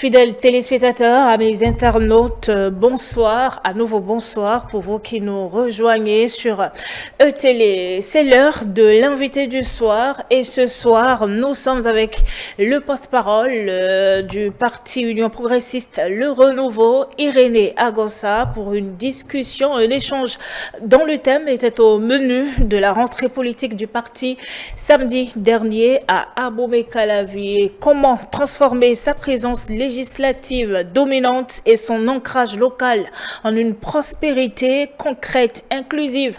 Fidèles téléspectateurs, amis internautes, bonsoir, à nouveau bonsoir pour vous qui nous rejoignez sur E-Télé. C'est l'heure de l'invité du soir et ce soir, nous sommes avec le porte-parole du Parti Union Progressiste Le Renouveau, Irénée Agossa, pour une discussion, un échange dont le thème était au menu de la rentrée politique du parti samedi dernier à Abomey-Calavi. Comment transformer sa présence législative dominante et son ancrage local en une prospérité concrète, inclusive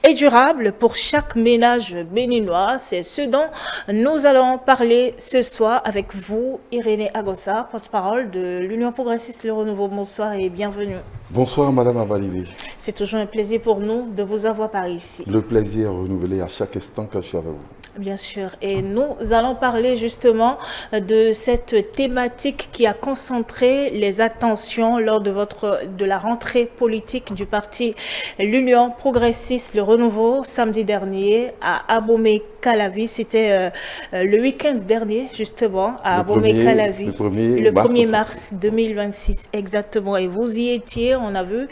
et durable pour chaque ménage béninois. C'est ce dont nous allons parler ce soir avec vous, Irénée Agossa, porte-parole de l'Union Progressiste Le Renouveau. Bonsoir et bienvenue. Bonsoir Madame Avalivé. C'est toujours un plaisir pour nous de vous avoir par ici. Le plaisir renouvelé à chaque instant que je suis avec vous. Bien sûr, et nous allons parler justement de cette thématique qui a concentré les attentions lors de la rentrée politique du parti l'Union Progressiste Le Renouveau samedi dernier à Abomey-Calavi. C'était le week-end dernier justement à Abomey-Calavi, le 1er mars 2026 exactement. Et vous y étiez, on a vu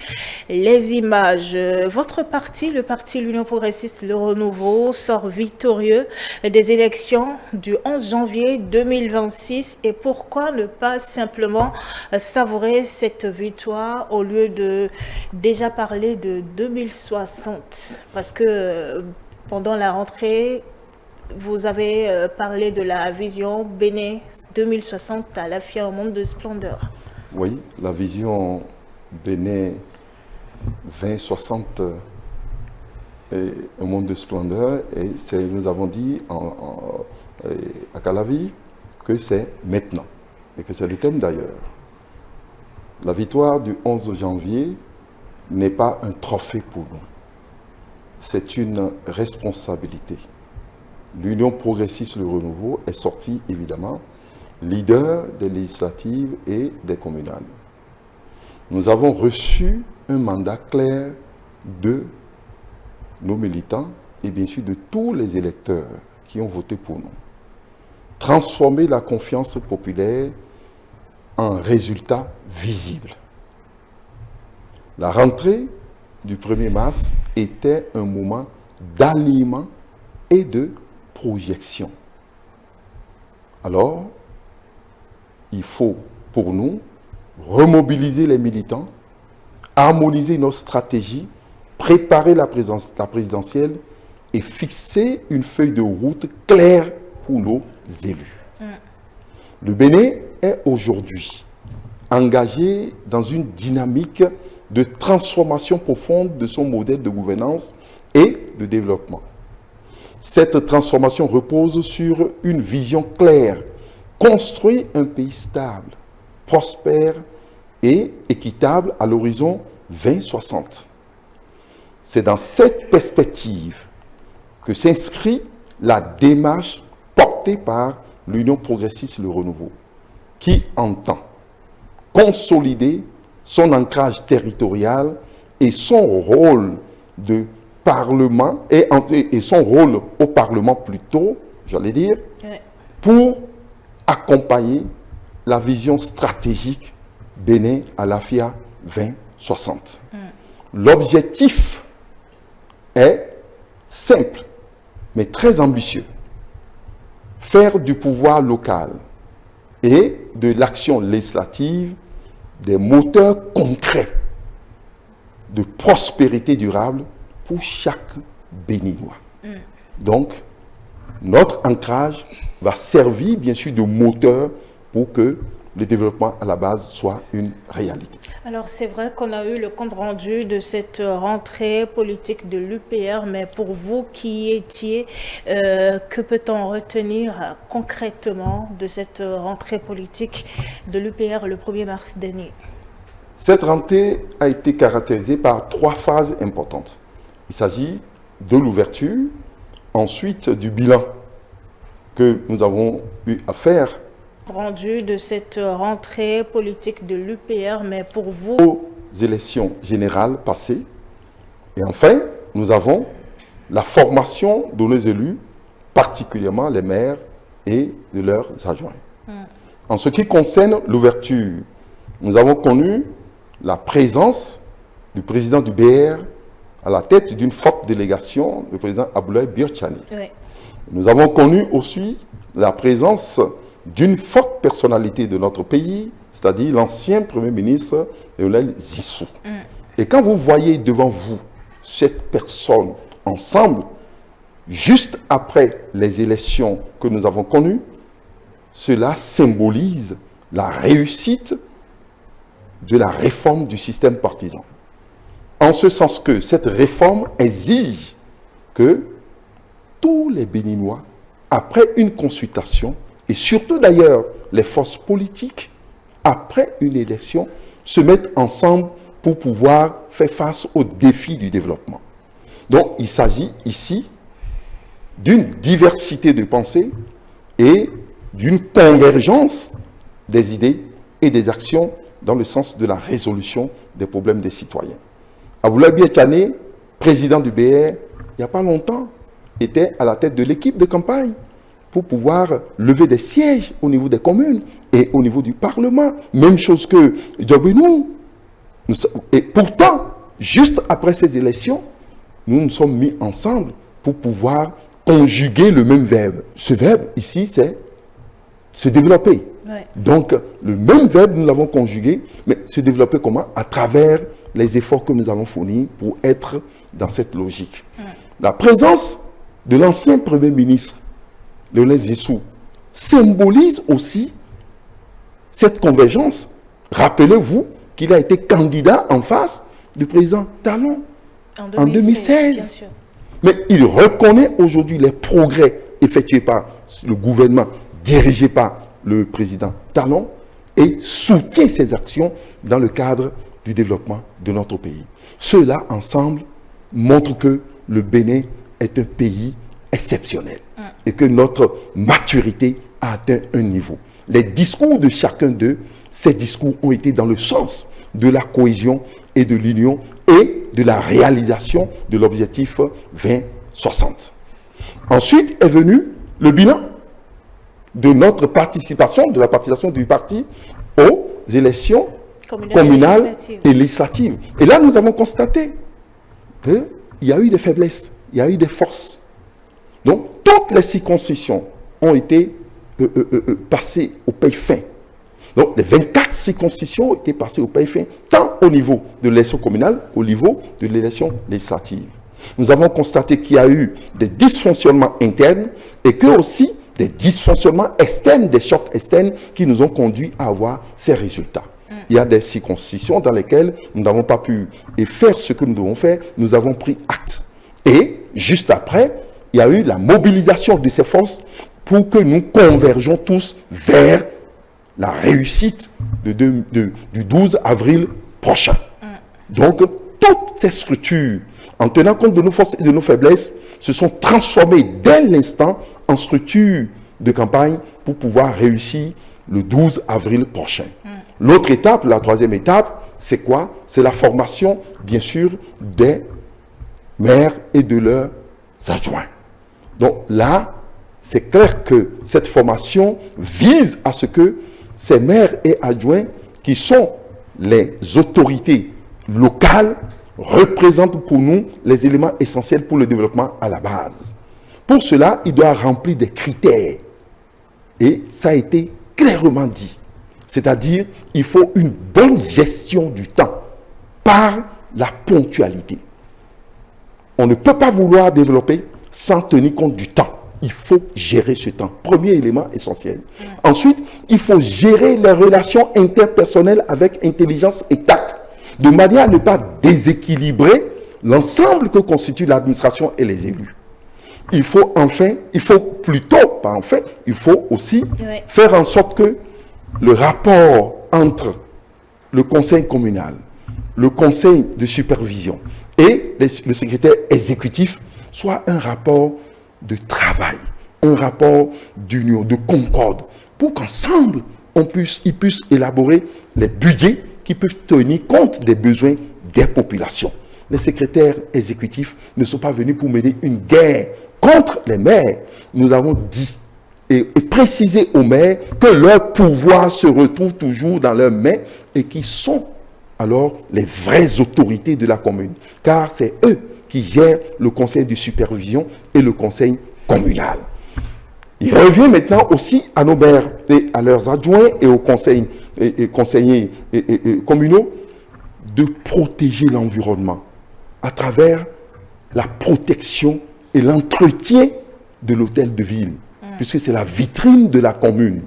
les images. Votre parti, le parti l'Union Progressiste Le Renouveau, sort victorieux des élections du 11 janvier 2026. Et pourquoi ne pas simplement savourer cette victoire au lieu de déjà parler de 2060? Parce que pendant la rentrée, vous avez parlé de la vision Bénin 2060 à la fière monde de splendeur. Oui, la vision Bénin 2060 un monde de splendeur, et nous avons dit à Calavi que c'est maintenant, et que c'est le thème d'ailleurs. La victoire du 11 janvier n'est pas un trophée pour nous, c'est une responsabilité. L'Union Progressiste Le Renouveau est sortie évidemment leader des législatives et des communales. Nous avons reçu un mandat clair de nos militants et bien sûr de tous les électeurs qui ont voté pour nous. Transformer la confiance populaire en résultat visible. La rentrée du 1er mars était un moment d'alignement et de projection. Alors, il faut pour nous remobiliser les militants, harmoniser nos stratégies, préparer la présidentielle et fixer une feuille de route claire pour nos élus. Le Bénin est aujourd'hui engagé dans une dynamique de transformation profonde de son modèle de gouvernance et de développement. Cette transformation repose sur une vision claire, construire un pays stable, prospère et équitable à l'horizon 2060. C'est dans cette perspective que s'inscrit la démarche portée par l'Union Progressiste Le Renouveau, qui entend consolider son ancrage territorial et son rôle de Parlement, et son rôle au Parlement plutôt, j'allais dire, pour accompagner la vision stratégique Bénin à la FIA 2060. L'objectif est simple, mais très ambitieux. Faire du pouvoir local et de l'action législative des moteurs concrets de prospérité durable pour chaque Béninois. Donc, notre ancrage va servir bien sûr de moteur pour que le développement à la base soit une réalité. Alors c'est vrai qu'on a eu le compte rendu de cette rentrée politique de l'UPR, mais pour vous qui y étiez, que peut-on retenir concrètement de cette rentrée politique de l'UPR le 1er mars dernier? Cette rentrée a été caractérisée par 3 phases importantes. Il s'agit de l'ouverture, ensuite du bilan que nous avons eu à faire rendu de cette rentrée politique de l'UPR, mais pour vous... aux élections générales passées. Et enfin, nous avons la formation de nos élus, particulièrement les maires et de leurs adjoints. En ce qui concerne l'ouverture, nous avons connu la présence du président du BR à la tête d'une forte délégation, le président Aboulaye Biotchani. Oui. Nous avons connu aussi la présence d'une forte personnalité de notre pays, c'est-à-dire l'ancien Premier ministre Lionel Zissou. Et quand vous voyez devant vous cette personne ensemble, juste après les élections que nous avons connues, cela symbolise la réussite de la réforme du système partisan. En ce sens que cette réforme exige que tous les Béninois, après une consultation, et surtout d'ailleurs les forces politiques, après une élection, se mettent ensemble pour pouvoir faire face aux défis du développement. Donc il s'agit ici d'une diversité de pensées et d'une convergence des idées et des actions dans le sens de la résolution des problèmes des citoyens. Aboulaye Biotchani, président du BR, il n'y a pas longtemps, était à la tête de l'équipe de campagne pour pouvoir lever des sièges au niveau des communes et au niveau du Parlement. Même chose que Djobenou. Et pourtant, juste après ces élections, nous nous sommes mis ensemble pour pouvoir conjuguer le même verbe. Ce verbe ici, c'est se développer. Ouais. Donc, le même verbe, nous l'avons conjugué, mais se développer comment? À travers les efforts que nous allons fournir pour être dans cette logique. La présence de l'ancien Premier ministre, Lionel Zissou, symbolise aussi cette convergence. Rappelez-vous qu'il a été candidat en face du président Talon en 2016. Bien sûr. Mais il reconnaît aujourd'hui les progrès effectués par le gouvernement dirigé par le président Talon et soutient ses actions dans le cadre du développement de notre pays. Cela ensemble montre que le Bénin est un pays exceptionnel et que notre maturité a atteint un niveau. Les discours de chacun d'eux, ces discours ont été dans le sens de la cohésion et de l'union et de la réalisation de l'objectif 2060. Ensuite est venu le bilan de notre participation, de la participation du parti aux élections communales et législatives. Et là, nous avons constaté qu'il y a eu des faiblesses, il y a eu des forces. Donc, toutes les circonscriptions ont été passées au paye fin. Donc, les 24 circonscriptions ont été passées au paye fin, tant au niveau de l'élection communale qu'au niveau de l'élection législative. Nous avons constaté qu'il y a eu des dysfonctionnements internes et que aussi des dysfonctionnements externes, des chocs externes qui nous ont conduits à avoir ces résultats. Il y a des circonscriptions dans lesquelles nous n'avons pas pu faire ce que nous devons faire, nous avons pris acte. Et juste après, il y a eu la mobilisation de ces forces pour que nous convergeons tous vers la réussite du 12 avril prochain. Donc, toutes ces structures, en tenant compte de nos forces et de nos faiblesses, se sont transformées dès l'instant en structures de campagne pour pouvoir réussir le 12 avril prochain. L'autre étape, la troisième étape, c'est quoi? C'est la formation, bien sûr, des maires et de leurs adjoints. Donc là, c'est clair que cette formation vise à ce que ces maires et adjoints, qui sont les autorités locales, représentent pour nous les éléments essentiels pour le développement à la base. Pour cela, il doit remplir des critères. Et ça a été clairement dit. C'est-à-dire, il faut une bonne gestion du temps par la ponctualité. On ne peut pas vouloir développer sans tenir compte du temps. Il faut gérer ce temps. Premier élément essentiel. Ensuite, il faut gérer les relations interpersonnelles avec intelligence et tact, de manière à ne pas déséquilibrer l'ensemble que constitue l'administration et les élus. Il faut aussi faire en sorte que le rapport entre le conseil communal, le conseil de supervision et le secrétaire exécutif soit un rapport de travail, un rapport d'union, de concorde, pour qu'ensemble, ils puissent élaborer les budgets qui peuvent tenir compte des besoins des populations. Les secrétaires exécutifs ne sont pas venus pour mener une guerre contre les maires. Nous avons dit et préciser aux maires que leur pouvoir se retrouve toujours dans leurs mains et qu'ils sont alors les vraies autorités de la commune. Car c'est eux qui gèrent le conseil de supervision et le conseil communal. Il revient maintenant aussi à nos maires et à leurs adjoints et aux conseillers communaux de protéger l'environnement à travers la protection et l'entretien de l'hôtel de ville, puisque c'est la vitrine de la commune.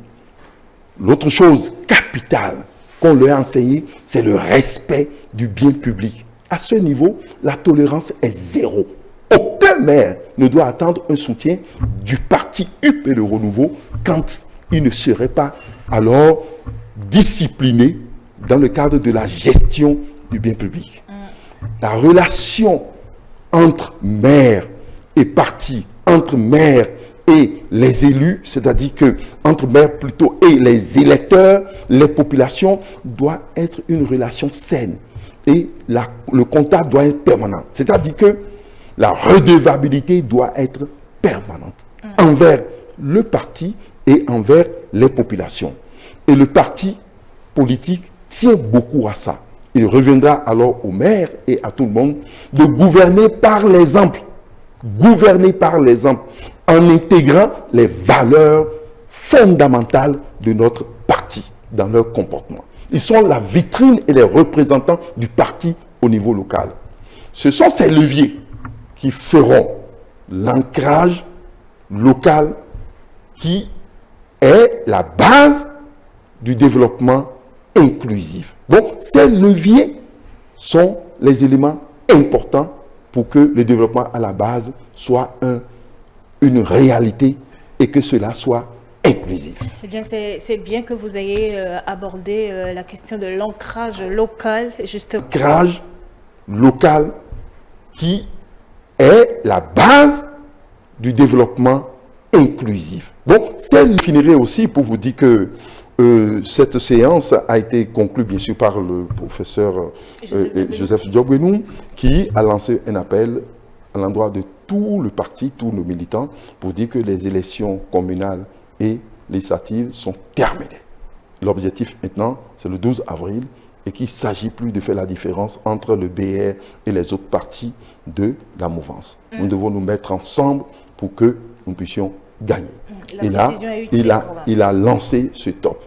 L'autre chose capitale qu'on leur a enseignée, c'est le respect du bien public. À ce niveau, la tolérance est zéro. Aucun maire ne doit attendre un soutien du parti UP Le Renouveau quand il ne serait pas alors discipliné dans le cadre de la gestion du bien public. La relation entre maire et parti, entre maire et les élus, c'est-à-dire que entre maire plutôt et les électeurs, les populations, doit être une relation saine. Et le contact doit être permanent. C'est-à-dire que la redevabilité doit être permanente envers le parti et envers les populations. Et le parti politique tient beaucoup à ça. Il reviendra alors aux maires et à tout le monde de gouverner par l'exemple. Gouverner par l'exemple en intégrant les valeurs fondamentales de notre parti dans leur comportement. Ils sont la vitrine et les représentants du parti au niveau local. Ce sont ces leviers qui feront l'ancrage local qui est la base du développement inclusif. Donc, ces leviers sont les éléments importants pour que le développement à la base soit une réalité et que cela soit inclusif. Eh bien, c'est bien que vous ayez abordé la question de l'ancrage local, justement. L'ancrage local qui est la base du développement inclusif. Donc, ça finirait aussi pour vous dire que cette séance a été conclue, bien sûr, par le professeur Joseph Diogbenou, qui a lancé un appel à l'endroit de tout le parti, tous nos militants, pour dire que les élections communales et législatives sont terminées. L'objectif maintenant, c'est le 12 avril, et qu'il ne s'agit plus de faire la différence entre le BR et les autres partis de la mouvance. Nous devons nous mettre ensemble pour que nous puissions gagner. Et là, il a lancé ce top.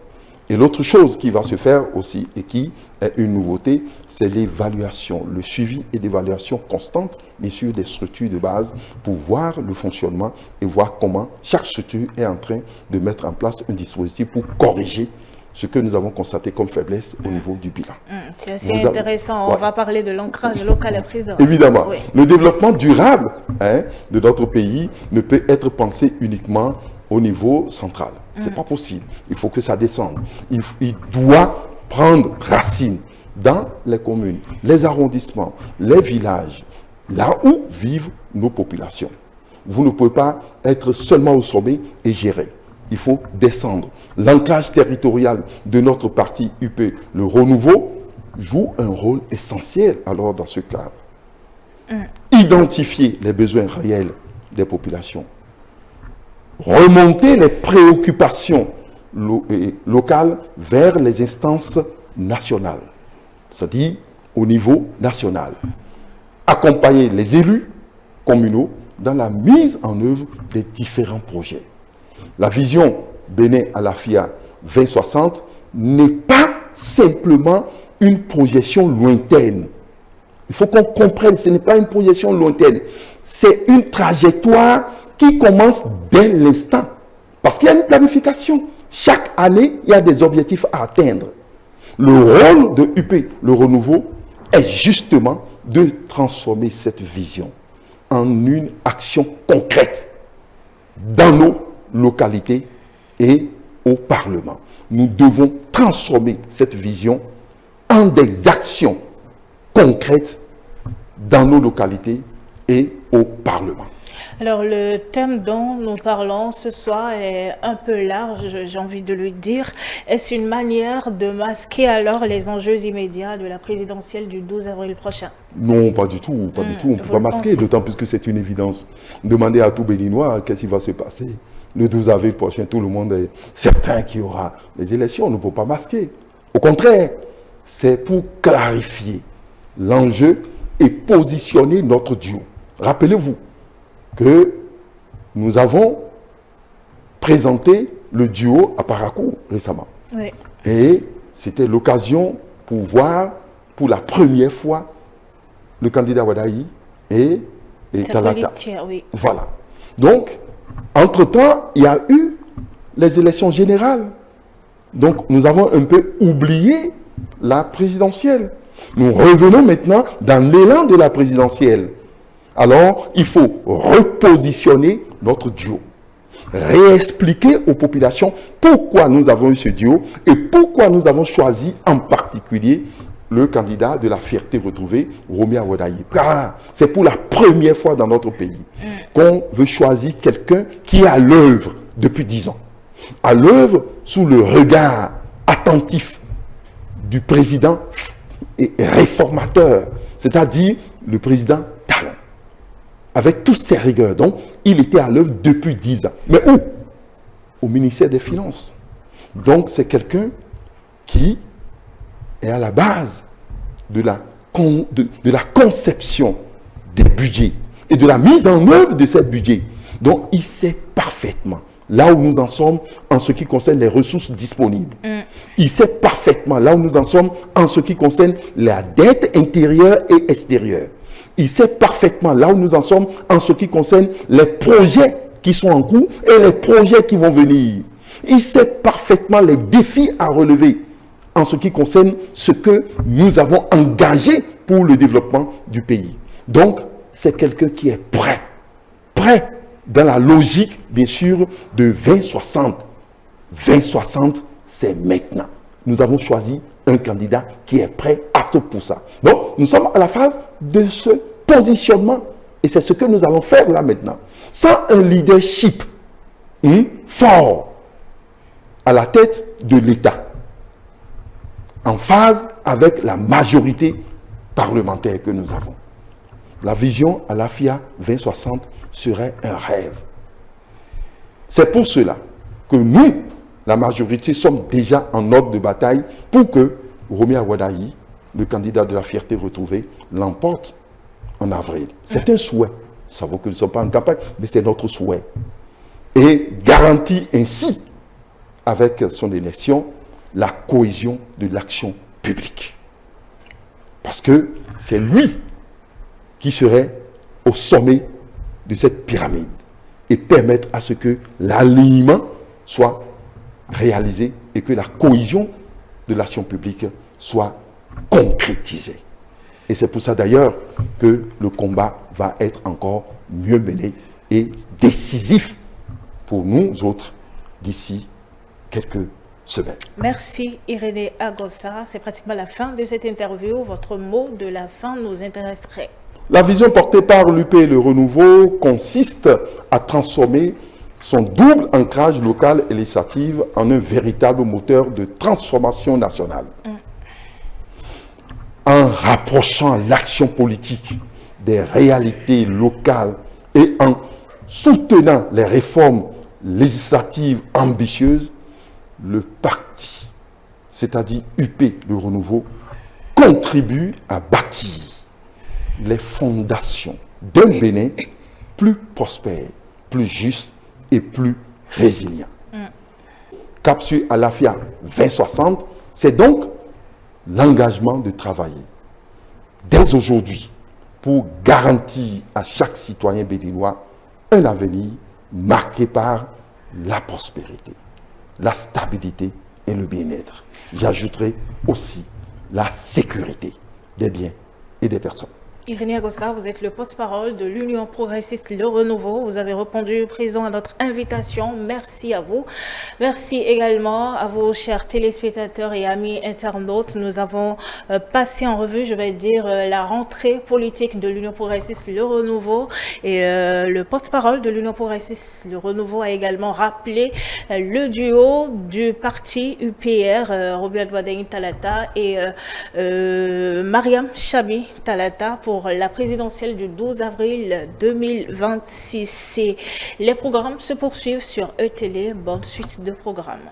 Et l'autre chose qui va se faire aussi, et qui est une nouveauté, c'est l'évaluation, le suivi et l'évaluation constante, bien sûr, des structures de base, pour voir le fonctionnement et voir comment chaque structure est en train de mettre en place un dispositif pour corriger ce que nous avons constaté comme faiblesse au niveau du bilan. C'est assez intéressant. On va parler de l'ancrage local à présent. Évidemment. Oui. Le développement durable de notre pays ne peut être pensé uniquement au niveau central. Ce n'est pas possible. Il faut que ça descende. Il doit prendre racine dans les communes, les arrondissements, les villages, là où vivent nos populations. Vous ne pouvez pas être seulement au sommet et gérer. Il faut descendre. L'ancrage territorial de notre parti UP, le Renouveau, joue un rôle essentiel alors dans ce cadre. Identifier les besoins réels des populations. Remonter les préoccupations locales vers les instances nationales, c'est-à-dire au niveau national. Accompagner les élus communaux dans la mise en œuvre des différents projets. La vision Bénin à la FIA 2060 n'est pas simplement une projection lointaine. Il faut qu'on comprenne, ce n'est pas une projection lointaine. C'est une trajectoire qui commence dès l'instant. Parce qu'il y a une planification. Chaque année, il y a des objectifs à atteindre. Le rôle de UP, le renouveau, est justement de transformer cette vision en une action concrète dans nos localités et au Parlement. Nous devons transformer cette vision en des actions concrètes dans nos localités et au Parlement. Alors, le thème dont nous parlons ce soir est un peu large, j'ai envie de le dire. Est-ce une manière de masquer alors les enjeux immédiats de la présidentielle du 12 avril prochain? Non, pas du tout, pas du tout. On ne peut pas masquer, d'autant plus que c'est une évidence. Demandez à tout Béninois qu'est-ce qui va se passer le 12 avril prochain, tout le monde est certain qu'il y aura des élections. On ne peut pas masquer. Au contraire, c'est pour clarifier l'enjeu et positionner notre duo. Rappelez-vous que nous avons présenté le duo à Parakou récemment. Oui. Et c'était l'occasion pour voir pour la première fois le candidat Wadayi et Talata. Oui. Voilà. Donc, entre-temps, il y a eu les élections générales. Donc, nous avons un peu oublié la présidentielle. Nous revenons maintenant dans l'élan de la présidentielle. Alors, il faut repositionner notre duo. Réexpliquer aux populations pourquoi nous avons eu ce duo et pourquoi nous avons choisi en particulier le candidat de la fierté retrouvée, Romia Wadayi. Car c'est pour la première fois dans notre pays qu'on veut choisir quelqu'un qui est à l'œuvre depuis 10 ans. À l'œuvre sous le regard attentif du président et réformateur, c'est-à-dire le président Talon. Avec toutes ses rigueurs. Donc, il était à l'œuvre depuis 10 ans. Mais où? Au ministère des Finances. Donc, c'est quelqu'un qui est à la base de la conception des budgets et de la mise en œuvre de ces budgets. Donc, il sait parfaitement là où nous en sommes en ce qui concerne les ressources disponibles. Il sait parfaitement là où nous en sommes en ce qui concerne la dette intérieure et extérieure. Il sait parfaitement là où nous en sommes en ce qui concerne les projets qui sont en cours et les projets qui vont venir. Il sait parfaitement les défis à relever en ce qui concerne ce que nous avons engagé pour le développement du pays. Donc, c'est quelqu'un qui est prêt. Prêt dans la logique, bien sûr, de 20-60. 20-60, c'est maintenant. Nous avons choisi un candidat qui est prêt, apte pour ça. Donc, nous sommes à la phase de ce positionnement. Et c'est ce que nous allons faire là maintenant. Sans un leadership fort à la tête de l'État, en phase avec la majorité parlementaire que nous avons. La vision à l'AFIA 2060 serait un rêve. C'est pour cela que nous, la majorité, sommes déjà en ordre de bataille pour que Romia Wadayi, le candidat de la fierté retrouvée, l'emporte en avril. C'est un souhait. Nous savons que nous ne sommes pas en campagne, mais c'est notre souhait. Et garantit ainsi, avec son élection, la cohésion de l'action publique. Parce que c'est lui qui serait au sommet de cette pyramide et permettre à ce que l'alignement soit réalisé et que la cohésion de l'action publique soit concrétisée. Et c'est pour ça d'ailleurs que le combat va être encore mieux mené et décisif pour nous autres d'ici quelques semaines. Merci Irénée Agossa. C'est pratiquement la fin de cette interview. Votre mot de la fin nous intéresserait. La vision portée par l'UP Le Renouveau consiste à transformer son double ancrage local et législatif en un véritable moteur de transformation nationale. En rapprochant l'action politique des réalités locales et en soutenant les réformes législatives ambitieuses, le parti, c'est-à-dire UP Le Renouveau, contribue à bâtir les fondations d'un Bénin plus prospère, plus juste et plus résilient. Cap sur Alafia 2060, c'est donc l'engagement de travailler dès aujourd'hui pour garantir à chaque citoyen béninois un avenir marqué par la prospérité, la stabilité et le bien-être. J'ajouterai aussi la sécurité des biens et des personnes. Irénée Agossa, vous êtes le porte-parole de l'Union progressiste Le Renouveau. Vous avez répondu présent à notre invitation. Merci à vous. Merci également à vos chers téléspectateurs et amis internautes. Nous avons passé en revue, je vais dire, la rentrée politique de l'Union progressiste Le Renouveau. Et le porte-parole de l'Union progressiste Le Renouveau a également rappelé le duo du parti UPR, Romia Wadayi Talata et Mariam Chabi Talata, pour pour la présidentielle du 12 avril 2026. Les programmes se poursuivent sur E-Télé. Bonne suite de programmes.